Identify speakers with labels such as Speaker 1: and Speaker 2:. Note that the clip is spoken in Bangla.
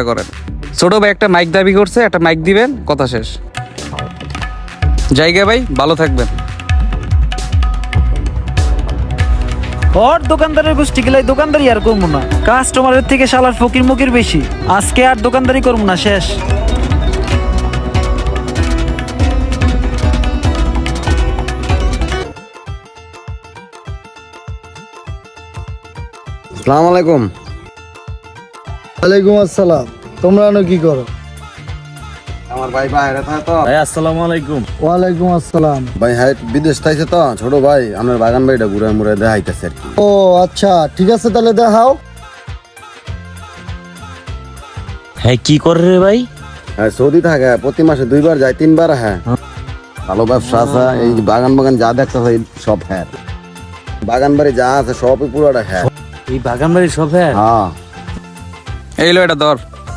Speaker 1: করেন। ছোট ভাই একটা মাইক দাবি করছে, একটা মাইক দিবেন, কথা শেষ। জায়গা ভাই, ভালো থাকবেন।
Speaker 2: ওর দোকানদারের গোষ্ঠী গেলে দোকানদারি আর করবো না, কাস্টমারের থেকে শালার ফকির মুকির বেশি। আজকে আর দোকানদারি করবো না, শেষ।
Speaker 3: আসসালামু আলাইকুম।
Speaker 4: ওয়ালাইকুম আসসালাম। তোমরা কি করো?
Speaker 3: আমার ভাই বাইরে থাকে তো।
Speaker 5: ভাই আসসালামু আলাইকুম।
Speaker 4: ওয়ালাইকুম আসসালাম।
Speaker 3: ভাই হ্যাঁ বিদেশ থাইছে তো, ছোট ভাই আমার বাগান বাড়িটা ঘুরে মুড়ে দেখাইতেছে আর কি।
Speaker 4: ও আচ্ছা, ঠিক আছে, তাহলে দেখাও।
Speaker 5: হ্যাঁ কি করে রে ভাই?
Speaker 3: হ্যাঁ সৌদি থাকে, প্রতি মাসে 2 বার যায় 3 বার। হ্যাঁ ভালো ব্যবসা আছে। এই বাগান বাগান যা দেখতেছে সব হ্যাঁ, বাগান বাড়ি যা আছে সবই পুরোটা হ্যাঁ।
Speaker 5: এই বাগান বাড়ি সব হ্যাঁ।
Speaker 3: হ্যাঁ
Speaker 1: এই লো, এটা ধর।